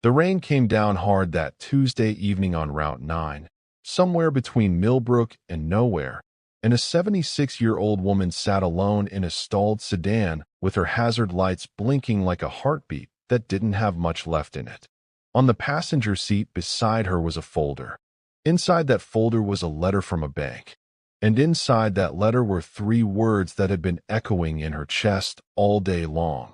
The rain came down hard that Tuesday evening on Route 9, somewhere between Millbrook and nowhere, and a 76-year-old woman sat alone in a stalled sedan with her hazard lights blinking like a heartbeat that didn't have much left in it. On the passenger seat beside her was a folder. Inside that folder was a letter from a bank. And inside that letter were 3 words that had been echoing in her chest all day long.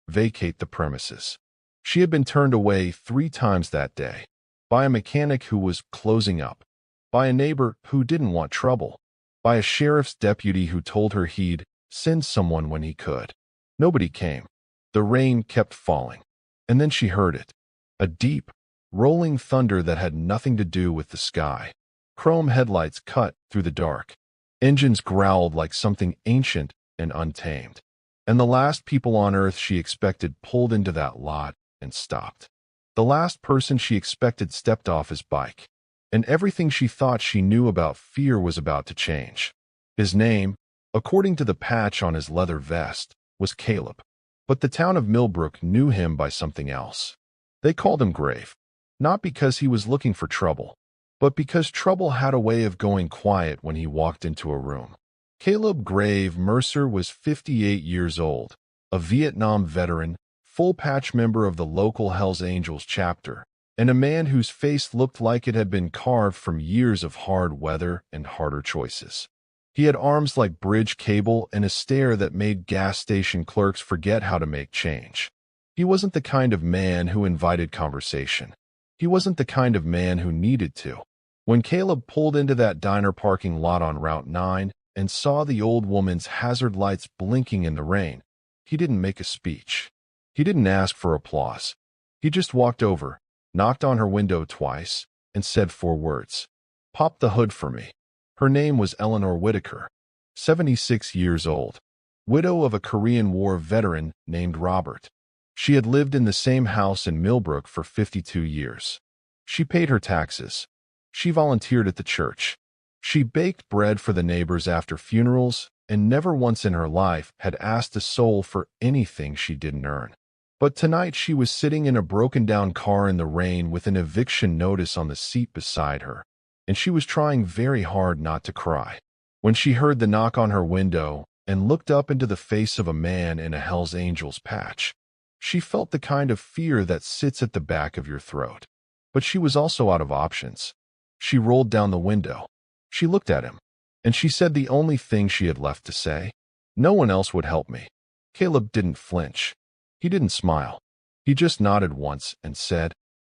Vacate the premises. She had been turned away 3 times that day. By a mechanic who was closing up. By a neighbor who didn't want trouble. By a sheriff's deputy who told her he'd send someone when he could. Nobody came. The rain kept falling. And then she heard it. A deep, rolling thunder that had nothing to do with the sky. Chrome headlights cut through the dark. Engines growled like something ancient and untamed. And the last people on earth she expected pulled into that lot and stopped. The last person she expected stepped off his bike. And everything she thought she knew about fear was about to change. His name, according to the patch on his leather vest, was Caleb. But the town of Millbrook knew him by something else. They called him Grave. Not because he was looking for trouble, but because trouble had a way of going quiet when he walked into a room. Caleb Grave Mercer was 58 years old, a Vietnam veteran, full-patch member of the local Hells Angels chapter, and a man whose face looked like it had been carved from years of hard weather and harder choices. He had arms like bridge cable and a stare that made gas station clerks forget how to make change. He wasn't the kind of man who invited conversation. He wasn't the kind of man who needed to. When Caleb pulled into that diner parking lot on Route 9 and saw the old woman's hazard lights blinking in the rain, he didn't make a speech. He didn't ask for applause. He just walked over, knocked on her window twice, and said 4 words. "Pop the hood for me." Her name was Eleanor Whitaker, 76 years old, widow of a Korean War veteran named Robert. She had lived in the same house in Millbrook for 52 years. She paid her taxes. She volunteered at the church. She baked bread for the neighbors after funerals and never once in her life had asked a soul for anything she didn't earn. But tonight she was sitting in a broken-down car in the rain with an eviction notice on the seat beside her, and she was trying very hard not to cry. When she heard the knock on her window and looked up into the face of a man in a Hells Angels patch, she felt the kind of fear that sits at the back of your throat. But she was also out of options. She rolled down the window. She looked at him, and she said the only thing she had left to say. "No one else would help me." Caleb didn't flinch. He didn't smile. He just nodded once and said,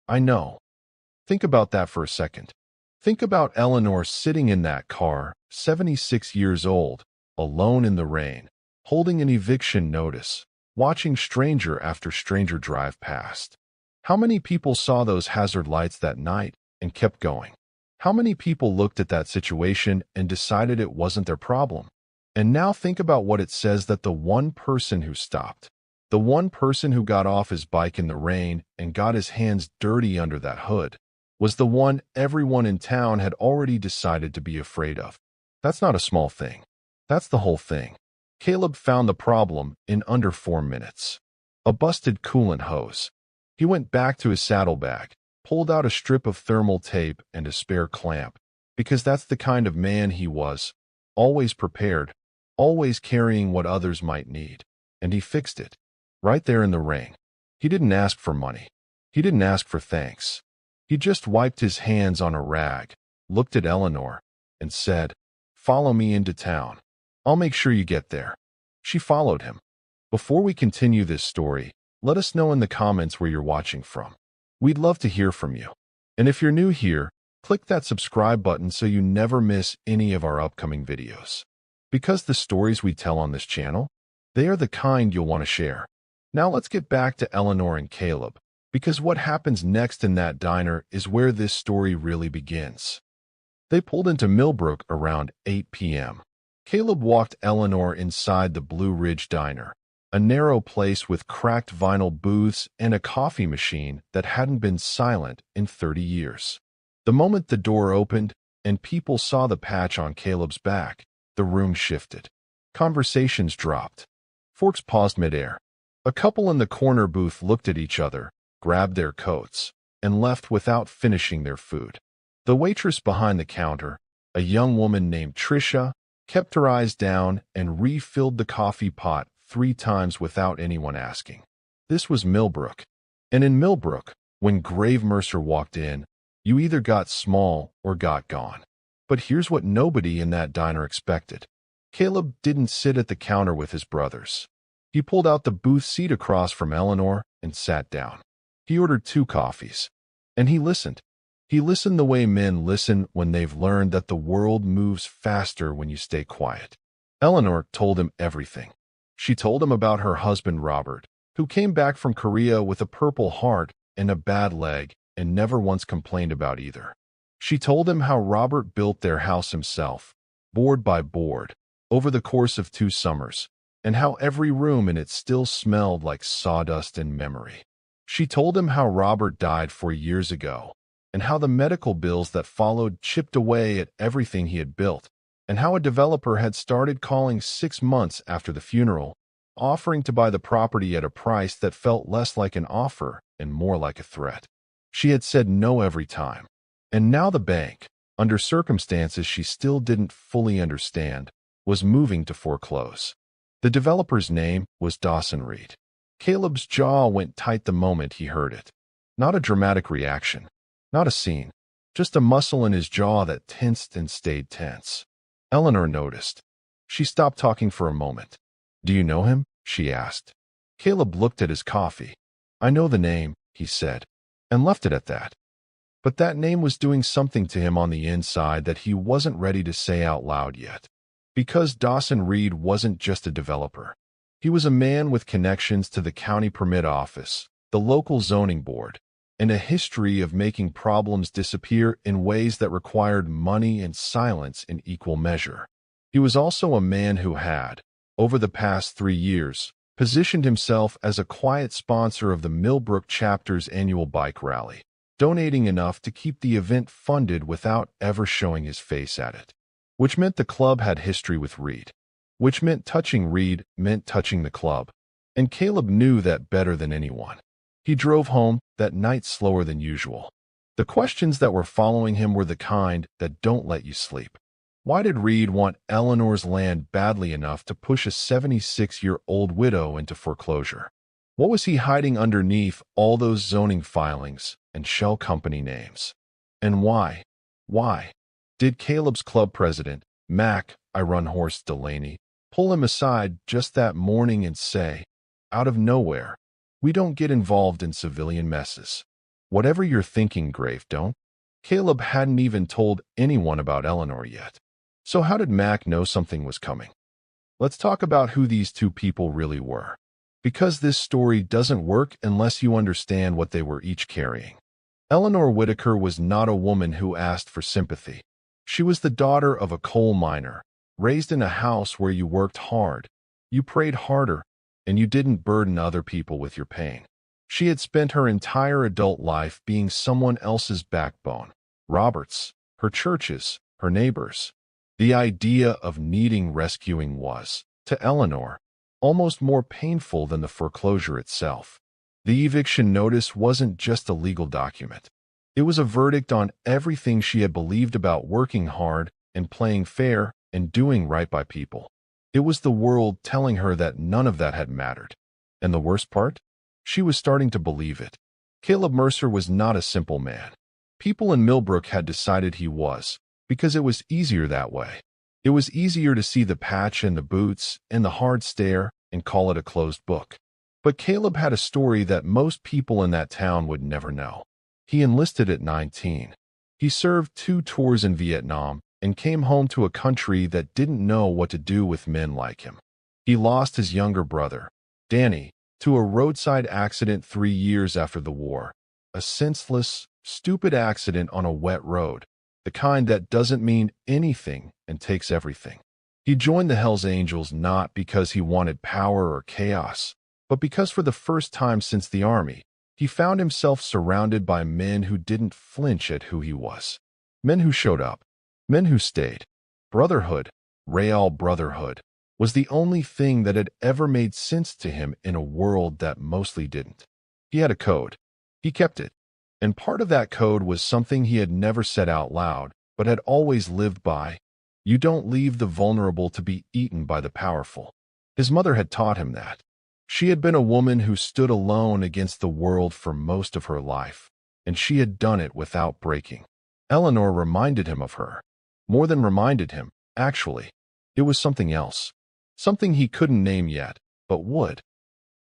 "I know." Think about that for a second. Think about Eleanor sitting in that car, 76 years old, alone in the rain, holding an eviction notice, watching stranger after stranger drive past. How many people saw those hazard lights that night and kept going? How many people looked at that situation and decided it wasn't their problem? And now think about what it says that the one person who stopped, the one person who got off his bike in the rain and got his hands dirty under that hood, was the one everyone in town had already decided to be afraid of. That's not a small thing. That's the whole thing. Caleb found the problem in under 4 minutes. A busted coolant hose. He went back to his saddlebag, pulled out a strip of thermal tape and a spare clamp, because that's the kind of man he was, always prepared, always carrying what others might need, and he fixed it, right there in the rain. He didn't ask for money. He didn't ask for thanks. He just wiped his hands on a rag, looked at Eleanor, and said, "Follow me into town. I'll make sure you get there." She followed him. Before we continue this story, let us know in the comments where you're watching from. We'd love to hear from you. And if you're new here, click that subscribe button so you never miss any of our upcoming videos. Because the stories we tell on this channel, they are the kind you'll want to share. Now let's get back to Eleanor and Caleb, because what happens next in that diner is where this story really begins. They pulled into Millbrook around 8 p.m. Caleb walked Eleanor inside the Blue Ridge Diner, a narrow place with cracked vinyl booths and a coffee machine that hadn't been silent in 30 years. The moment the door opened and people saw the patch on Caleb's back, the room shifted. Conversations dropped. Forks paused midair. A couple in the corner booth looked at each other, grabbed their coats, and left without finishing their food. The waitress behind the counter, a young woman named Tricia, kept her eyes down and refilled the coffee pot 3 times without anyone asking. This was Millbrook. And in Millbrook, when Grave Mercer walked in, you either got small or got gone. But here's what nobody in that diner expected. Caleb didn't sit at the counter with his brothers. He pulled out the booth seat across from Eleanor and sat down. He ordered 2 coffees. And he listened. He listened the way men listen when they've learned that the world moves faster when you stay quiet. Eleanor told him everything. She told him about her husband Robert, who came back from Korea with a purple heart and a bad leg and never once complained about either. She told him how Robert built their house himself, board by board, over the course of 2 summers, and how every room in it still smelled like sawdust and memory. She told him how Robert died 4 years ago, and how the medical bills that followed chipped away at everything he had built, and how a developer had started calling 6 months after the funeral, offering to buy the property at a price that felt less like an offer and more like a threat. She had said no every time. And now the bank, under circumstances she still didn't fully understand, was moving to foreclose. The developer's name was Dawson Reed. Caleb's jaw went tight the moment he heard it. Not a dramatic reaction, not a scene, just a muscle in his jaw that tensed and stayed tense. Eleanor noticed. She stopped talking for a moment. "Do you know him?" she asked. Caleb looked at his coffee. "I know the name," he said, and left it at that. But that name was doing something to him on the inside that he wasn't ready to say out loud yet. Because Dawson Reed wasn't just a developer. He was a man with connections to the county permit office, the local zoning board, and a history of making problems disappear in ways that required money and silence in equal measure. He was also a man who had, over the past 3 years, positioned himself as a quiet sponsor of the Millbrook chapter's annual bike rally, donating enough to keep the event funded without ever showing his face at it. Which meant the club had history with Reed. Which meant touching Reed meant touching the club. And Caleb knew that better than anyone. He drove home that night slower than usual. The questions that were following him were the kind that don't let you sleep. Why did Reed want Eleanor's land badly enough to push a 76-year-old widow into foreclosure? What was he hiding underneath all those zoning filings and shell company names? And why? Why? Did Caleb's club president, Mac, I run horse Delaney, pull him aside just that morning and say, out of nowhere, "We don't get involved in civilian messes. Whatever you're thinking, Grave, don't"? Caleb hadn't even told anyone about Eleanor yet. So how did Mac know something was coming? Let's talk about who these 2 people really were. Because this story doesn't work unless you understand what they were each carrying. Eleanor Whitaker was not a woman who asked for sympathy. She was the daughter of a coal miner, raised in a house where you worked hard, you prayed harder, and you didn't burden other people with your pain. She had spent her entire adult life being someone else's backbone, Robert's, her churches, her neighbors. The idea of needing rescuing was, to Eleanor, almost more painful than the foreclosure itself. The eviction notice wasn't just a legal document. It was a verdict on everything she had believed about working hard and playing fair and doing right by people. It was the world telling her that none of that had mattered. And the worst part? She was starting to believe it. Caleb Mercer was not a simple man. People in Millbrook had decided he was, because it was easier that way. It was easier to see the patch and the boots and the hard stare and call it a closed book. But Caleb had a story that most people in that town would never know. He enlisted at 19. He served 2 tours in Vietnam and came home to a country that didn't know what to do with men like him. He lost his younger brother, Danny, to a roadside accident 3 years after the war. A senseless, stupid accident on a wet road, the kind that doesn't mean anything and takes everything. He joined the Hells Angels not because he wanted power or chaos, but because for the first time since the army, he found himself surrounded by men who didn't flinch at who he was. Men who showed up. Men who stayed. Brotherhood, real brotherhood, was the only thing that had ever made sense to him in a world that mostly didn't. He had a code. He kept it. And part of that code was something he had never said out loud, but had always lived by. You don't leave the vulnerable to be eaten by the powerful. His mother had taught him that. She had been a woman who stood alone against the world for most of her life, and she had done it without breaking. Eleanor reminded him of her. More than reminded him, actually. It was something else. Something he couldn't name yet, but would.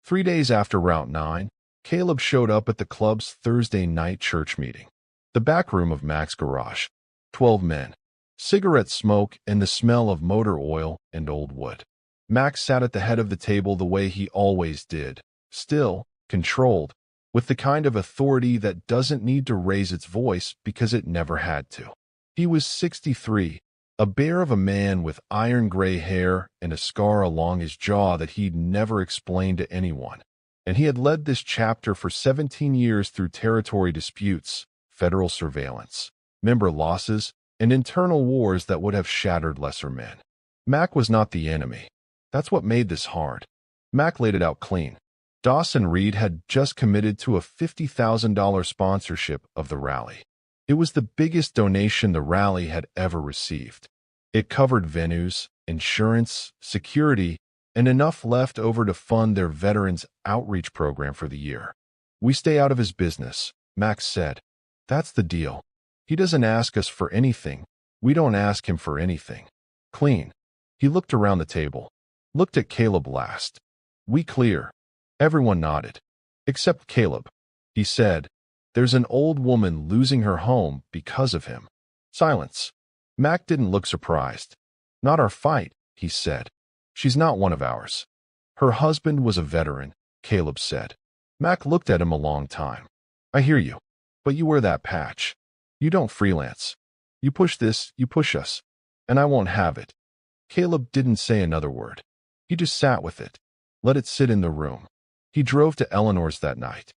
3 days after Route 9, Caleb showed up at the club's Thursday night church meeting. The back room of Mac's garage. 12 men. Cigarette smoke and the smell of motor oil and old wood. Mac sat at the head of the table the way he always did, still, controlled, with the kind of authority that doesn't need to raise its voice because it never had to. He was 63, a bear of a man with iron gray hair and a scar along his jaw that he'd never explained to anyone. And he had led this chapter for 17 years through territory disputes, federal surveillance, member losses, and internal wars that would have shattered lesser men. Mac was not the enemy. That's what made this hard. Mac laid it out clean. Dawson Reed had just committed to a $50,000 sponsorship of the rally. It was the biggest donation the rally had ever received. It covered venues, insurance, security, and enough left over to fund their veterans outreach program for the year. We stay out of his business, Max said. That's the deal. He doesn't ask us for anything. We don't ask him for anything. Clean. He looked around the table. Looked at Caleb last. We clear. Everyone nodded. Except Caleb. He said, there's an old woman losing her home because of him. Silence. Mac didn't look surprised. Not our fight, he said. She's not one of ours. Her husband was a veteran, Caleb said. Mac looked at him a long time. I hear you. But you wear that patch. You don't freelance. You push this, you push us. And I won't have it. Caleb didn't say another word. He just sat with it. Let it sit in the room. He drove to Eleanor's that night.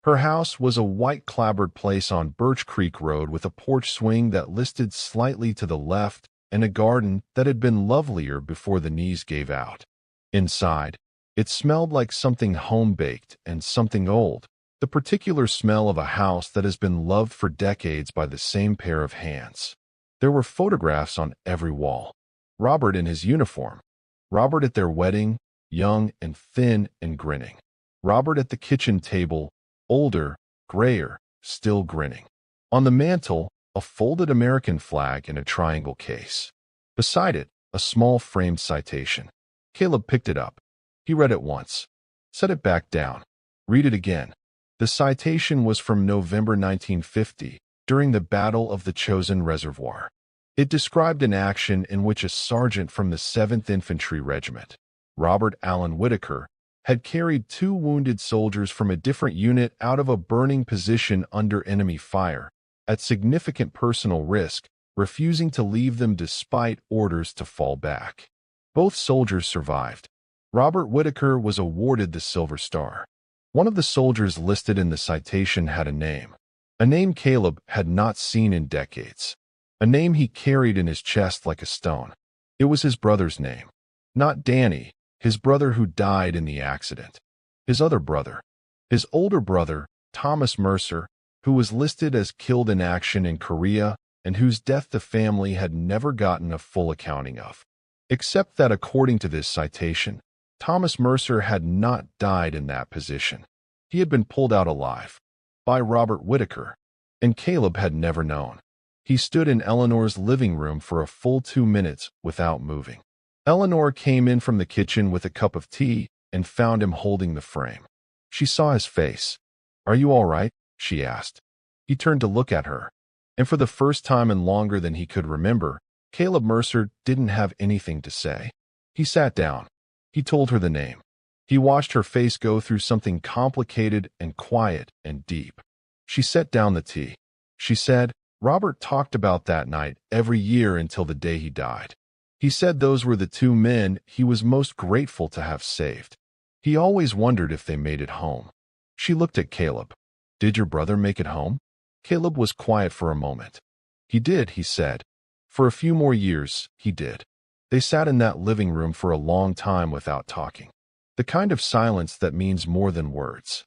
Her house was a white-clapboard place on Birch Creek Road with a porch swing that listed slightly to the left and a garden that had been lovelier before the knees gave out. Inside, it smelled like something home-baked and something old, the particular smell of a house that has been loved for decades by the same pair of hands. There were photographs on every wall. Robert in his uniform. Robert at their wedding, young and thin and grinning. Robert at the kitchen table, older, grayer, still grinning. On the mantel, a folded American flag in a triangle case. Beside it, a small framed citation. Caleb picked it up. He read it once. Set it back down. Read it again. The citation was from November 1950, during the Battle of the Chosin Reservoir. It described an action in which a sergeant from the 7th Infantry Regiment, Robert Allen Whitaker, had carried 2 wounded soldiers from a different unit out of a burning position under enemy fire, at significant personal risk, refusing to leave them despite orders to fall back. Both soldiers survived. Robert Whitaker was awarded the Silver Star. One of the soldiers listed in the citation had a name Caleb had not seen in decades, a name he carried in his chest like a stone. It was his brother's name. Not Danny, his brother who died in the accident. His other brother. His older brother, Thomas Mercer, who was listed as killed in action in Korea and whose death the family had never gotten a full accounting of. Except that according to this citation, Thomas Mercer had not died in that position. He had been pulled out alive by Robert Whitaker, and Caleb had never known. He stood in Eleanor's living room for a full 2 minutes without moving. Eleanor came in from the kitchen with a cup of tea and found him holding the frame. She saw his face. Are you all right? She asked. He turned to look at her, and for the first time in longer than he could remember, Caleb Mercer didn't have anything to say. He sat down. He told her the name. He watched her face go through something complicated and quiet and deep. She set down the tea. She said, Robert talked about that night every year until the day he died. He said those were the 2 men he was most grateful to have saved. He always wondered if they made it home. She looked at Caleb. Did your brother make it home? Caleb was quiet for a moment. He did, he said. For a few more years, he did. They sat in that living room for a long time without talking. The kind of silence that means more than words.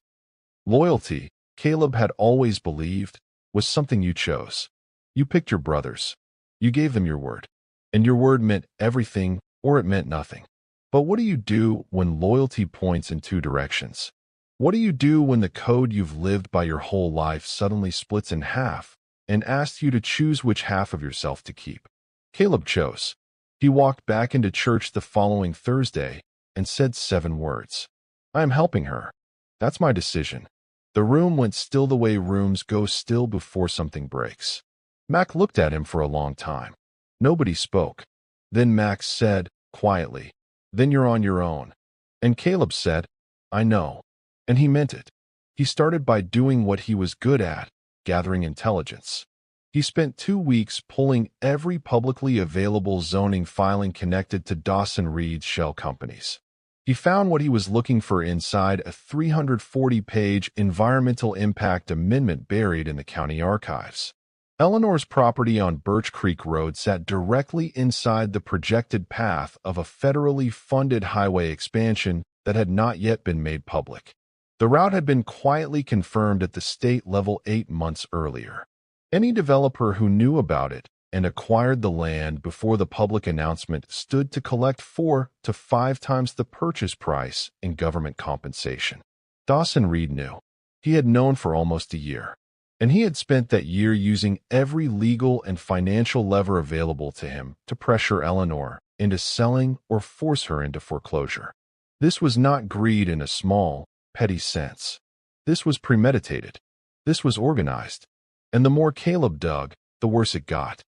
Loyalty, Caleb had always believed, was something you chose. You picked your brothers. You gave them your word. And your word meant everything or it meant nothing. But what do you do when loyalty points in two directions? What do you do when the code you've lived by your whole life suddenly splits in half and asks you to choose which half of yourself to keep? Caleb chose. He walked back into church the following Thursday and said 7 words. I am helping her. That's my decision. The room went still the way rooms go still before something breaks. Mac looked at him for a long time. Nobody spoke. Then Max said, quietly, then you're on your own. And Caleb said, I know. And he meant it. He started by doing what he was good at, gathering intelligence. He spent 2 weeks pulling every publicly available zoning filing connected to Dawson Reed's shell companies. He found what he was looking for inside a 340-page environmental impact amendment buried in the county archives. Eleanor's property on Birch Creek Road sat directly inside the projected path of a federally funded highway expansion that had not yet been made public. The route had been quietly confirmed at the state level 8 months earlier. Any developer who knew about it and acquired the land before the public announcement stood to collect 4 to 5 times the purchase price in government compensation. Dawson Reed knew. He had known for almost a year. And he had spent that year using every legal and financial lever available to him to pressure Eleanor into selling or force her into foreclosure. This was not greed in a small, petty sense. This was premeditated. This was organized. And the more Caleb dug, the worse it got.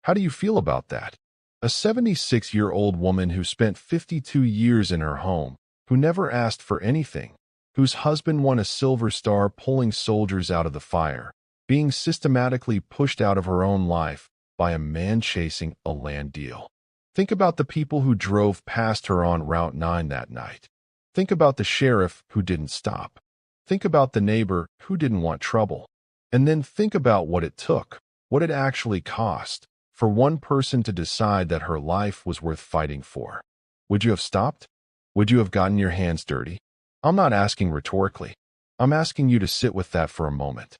How do you feel about that? A 76-year-old woman who spent 52 years in her home, who never asked for anything, whose husband won a Silver Star pulling soldiers out of the fire, being systematically pushed out of her own life by a man chasing a land deal. Think about the people who drove past her on Route 9 that night. Think about the sheriff who didn't stop. Think about the neighbor who didn't want trouble. And then think about what it took, what it actually cost, for one person to decide that her life was worth fighting for. Would you have stopped? Would you have gotten your hands dirty? I'm not asking rhetorically. I'm asking you to sit with that for a moment.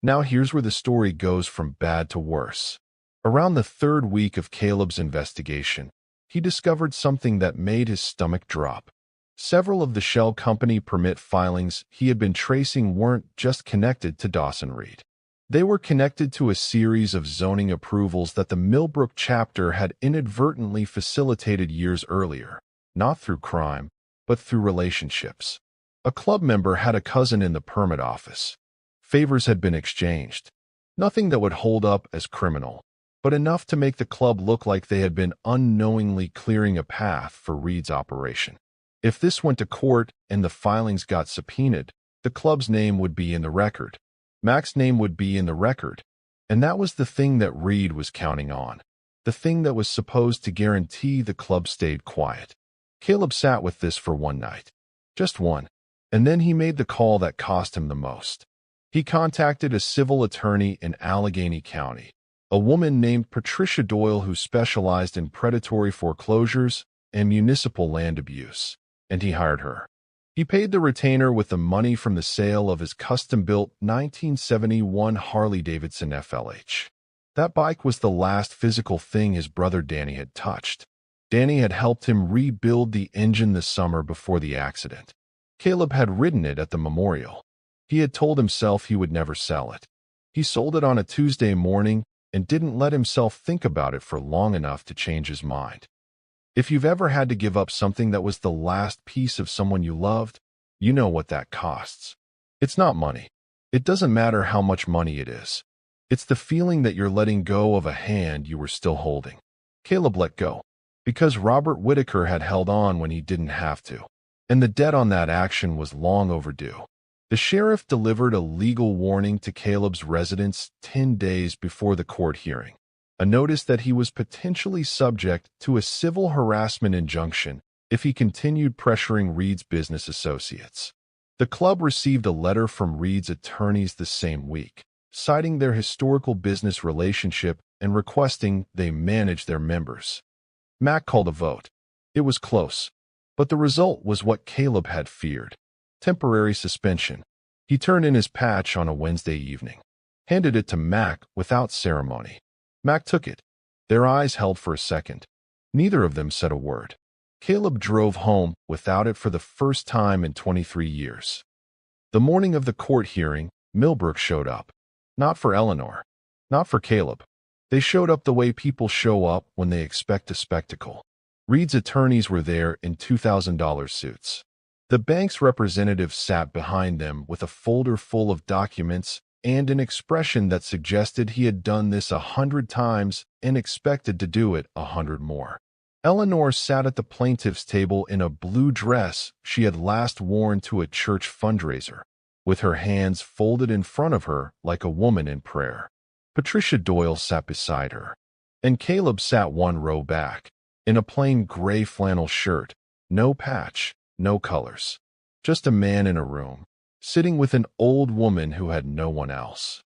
Now here's where the story goes from bad to worse. Around the 3rd week of Caleb's investigation, he discovered something that made his stomach drop. Several of the shell company permit filings he had been tracing weren't just connected to Dawson Reed. They were connected to a series of zoning approvals that the Millbrook chapter had inadvertently facilitated years earlier, not through crime, but through relationships. A club member had a cousin in the permit office. Favors had been exchanged. Nothing that would hold up as criminal, but enough to make the club look like they had been unknowingly clearing a path for Reed's operation. If this went to court and the filings got subpoenaed, the club's name would be in the record. Mac's name would be in the record. And that was the thing that Reed was counting on. The thing that was supposed to guarantee the club stayed quiet. Caleb sat with this for one night. Just one. And then he made the call that cost him the most. He contacted a civil attorney in Allegheny County, a woman named Patricia Doyle who specialized in predatory foreclosures and municipal land abuse, and he hired her. He paid the retainer with the money from the sale of his custom-built 1971 Harley-Davidson FLH. That bike was the last physical thing his brother Danny had touched. Danny had helped him rebuild the engine the summer before the accident. Caleb had ridden it at the memorial. He had told himself he would never sell it. He sold it on a Tuesday morning and didn't let himself think about it for long enough to change his mind. If you've ever had to give up something that was the last piece of someone you loved, you know what that costs. It's not money. It doesn't matter how much money it is. It's the feeling that you're letting go of a hand you were still holding. Caleb let go because Robert Whitaker had held on when he didn't have to, and the debt on that action was long overdue. The sheriff delivered a legal warning to Caleb's residence 10 days before the court hearing, a notice that he was potentially subject to a civil harassment injunction if he continued pressuring Reed's business associates. The club received a letter from Reed's attorneys the same week, citing their historical business relationship and requesting they manage their members. Mac called a vote. It was close, but the result was what Caleb had feared: temporary suspension. He turned in his patch on a Wednesday evening, handed it to Mac without ceremony. Mac took it. Their eyes held for a second. Neither of them said a word. Caleb drove home without it for the first time in 23 years. The morning of the court hearing, Millbrook showed up. Not for Eleanor. Not for Caleb. They showed up the way people show up when they expect a spectacle. Reed's attorneys were there in $2,000 suits. The bank's representative sat behind them with a folder full of documents and an expression that suggested he had done this 100 times and expected to do it 100 more. Eleanor sat at the plaintiff's table in a blue dress she had last worn to a church fundraiser, with her hands folded in front of her like a woman in prayer. Patricia Doyle sat beside her, and Caleb sat one row back, in a plain gray flannel shirt, no patch, no colors. Just a man in a room, sitting with an old woman who had no one else.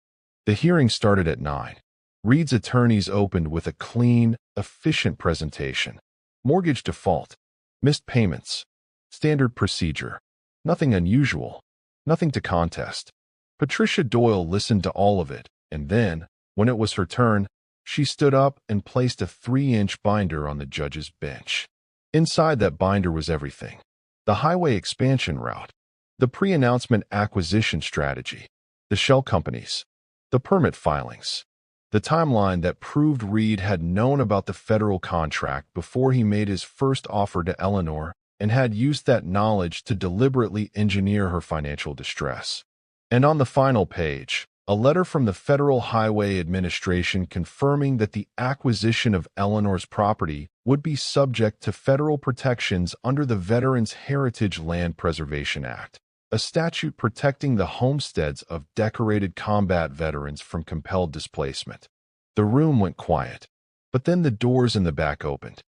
The hearing started at 9. Reed's attorneys opened with a clean, efficient presentation. Mortgage default, missed payments, standard procedure, nothing unusual, nothing to contest. Patricia Doyle listened to all of it, and then, when it was her turn, she stood up and placed a 3-inch binder on the judge's bench. Inside that binder was everything: the highway expansion route, the pre-announcement acquisition strategy, the shell companies, the permit filings, the timeline that proved Reed had known about the federal contract before he made his first offer to Eleanor and had used that knowledge to deliberately engineer her financial distress. And on the final page, a letter from the Federal Highway Administration confirming that the acquisition of Eleanor's property would be subject to federal protections under the Veterans Heritage Land Preservation Act, a statute protecting the homesteads of decorated combat veterans from compelled displacement. The room went quiet, but then the doors in the back opened.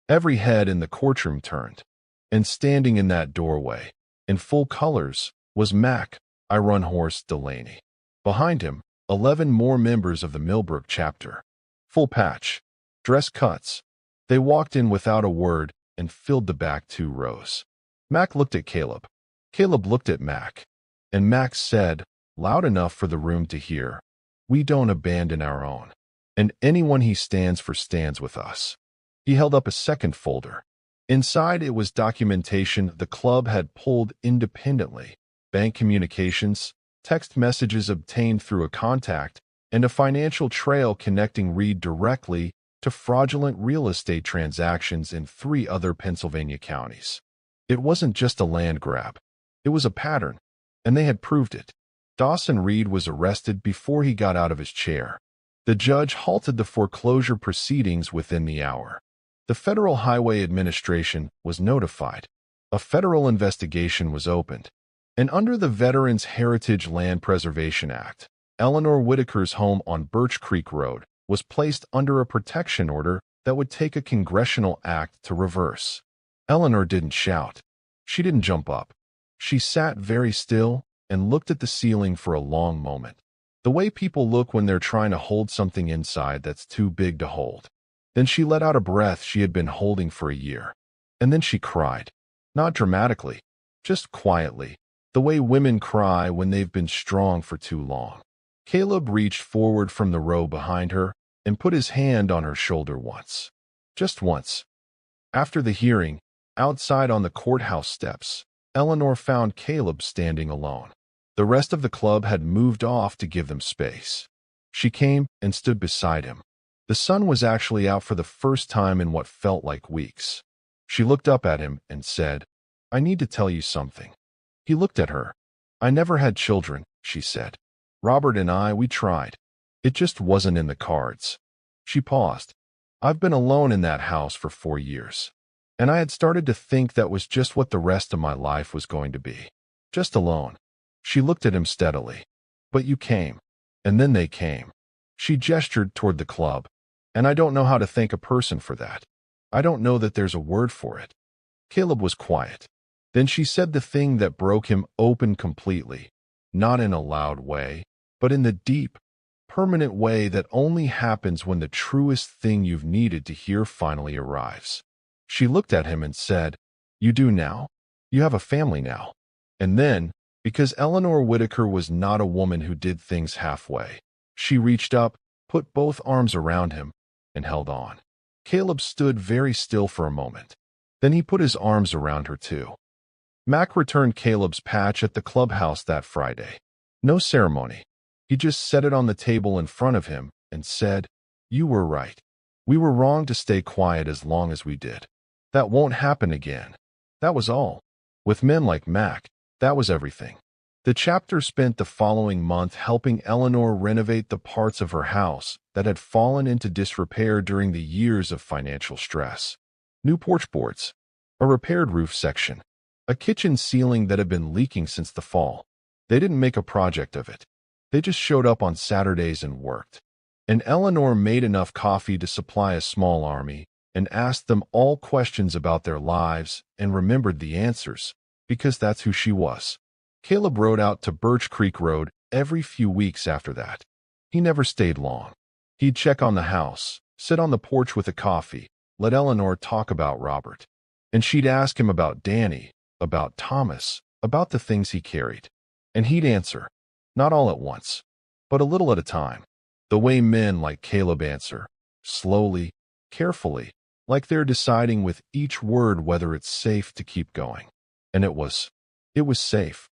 Every head in the courtroom turned, and standing in that doorway, in full colors, was Mac, Iron Horse Delaney. Behind him, 11 more members of the Millbrook chapter. Full patch, dress cuts. They walked in without a word and filled the back 2 rows. Mac looked at Caleb. Caleb looked at Mac. And Mac said, loud enough for the room to hear, "We don't abandon our own. And anyone he stands for stands with us." He held up a second folder. Inside it was documentation the club had pulled independently: bank communications, text messages obtained through a contact, and a financial trail connecting Reed directly to fraudulent real estate transactions in 3 other Pennsylvania counties. It wasn't just a land grab. It was a pattern, and they had proved it. Dawson Reed was arrested before he got out of his chair. The judge halted the foreclosure proceedings within the hour. The Federal Highway Administration was notified. A federal investigation was opened. And under the Veterans Heritage Land Preservation Act, Eleanor Whitaker's home on Birch Creek Road was placed under a protection order that would take a congressional act to reverse. Eleanor didn't shout. She didn't jump up. She sat very still and looked at the ceiling for a long moment, the way people look when they're trying to hold something inside that's too big to hold. Then she let out a breath she had been holding for a year. And then she cried. Not dramatically, just quietly, the way women cry when they've been strong for too long. Caleb reached forward from the row behind her and put his hand on her shoulder once. Just once. After the hearing, outside on the courthouse steps, Eleanor found Caleb standing alone. The rest of the club had moved off to give them space. She came and stood beside him. The sun was actually out for the first time in what felt like weeks. She looked up at him and said, "I need to tell you something." He looked at her. "I never had children," she said. "Robert and I, we tried. It just wasn't in the cards." She paused. "I've been alone in that house for 4 years. And I had started to think that was just what the rest of my life was going to be. Just alone." She looked at him steadily. "But you came. And then they came." She gestured toward the club. "And I don't know how to thank a person for that. I don't know that there's a word for it." Caleb was quiet. Then she said the thing that broke him open completely, not in a loud way, but in the deep, permanent way that only happens when the truest thing you've needed to hear finally arrives. She looked at him and said, "You do now? You have a family now." And then, because Eleanor Whitaker was not a woman who did things halfway. She reached up, put both arms around him, and held on. Caleb stood very still for a moment. Then he put his arms around her too. Mac returned Caleb's patch at the clubhouse that Friday. No ceremony. He just set it on the table in front of him and said, "You were right. We were wrong to stay quiet as long as we did. That won't happen again." That was all. With men like Mac, that was everything. The chapter spent the following month helping Eleanor renovate the parts of her house that had fallen into disrepair during the years of financial stress. New porch boards, a repaired roof section, a kitchen ceiling that had been leaking since the fall. They didn't make a project of it. They just showed up on Saturdays and worked. And Eleanor made enough coffee to supply a small army and asked them all questions about their lives and remembered the answers, because that's who she was. Caleb rode out to Birch Creek Road every few weeks after that. He never stayed long. He'd check on the house, sit on the porch with a coffee, let Eleanor talk about Robert. And she'd ask him about Danny, about Thomas, about the things he carried. And he'd answer, not all at once, but a little at a time. The way men like Caleb answer, slowly, carefully, like they're deciding with each word whether it's safe to keep going. And it was safe.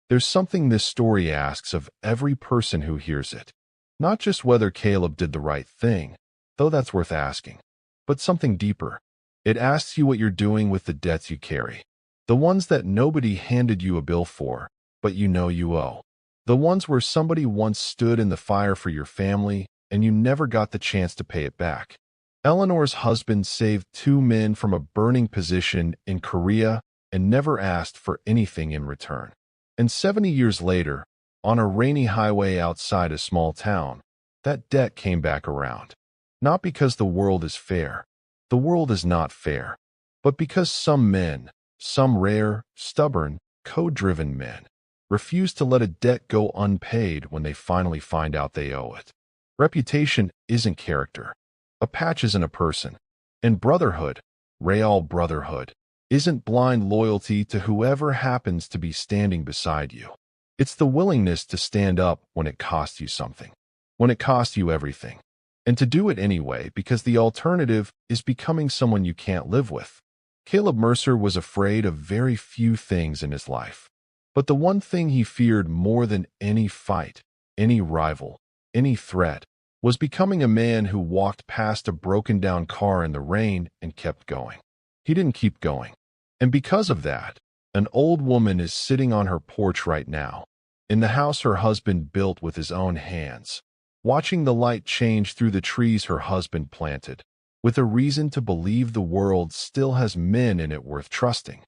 There's something this story asks of every person who hears it. Not just whether Caleb did the right thing, though that's worth asking, but something deeper. It asks you what you're doing with the debts you carry. The ones that nobody handed you a bill for, but you know you owe. The ones where somebody once stood in the fire for your family and you never got the chance to pay it back. Eleanor's husband saved 2 men from a burning position in Korea and never asked for anything in return. And 70 years later, on a rainy highway outside a small town, that debt came back around. Not because the world is fair. The world is not fair. But because some men, some rare, stubborn, code-driven men, refuse to let a debt go unpaid when they finally find out they owe it. Reputation isn't character. A patch isn't a person. And brotherhood, real brotherhood, isn't blind loyalty to whoever happens to be standing beside you. It's the willingness to stand up when it costs you something, when it costs you everything, and to do it anyway because the alternative is becoming someone you can't live with. Caleb Mercer was afraid of very few things in his life, but the one thing he feared more than any fight, any rival, any threat, was becoming a man who walked past a broken-down car in the rain and kept going. He didn't keep going. And because of that, an old woman is sitting on her porch right now, in the house her husband built with his own hands, watching the light change through the trees her husband planted, with a reason to believe the world still has men in it worth trusting.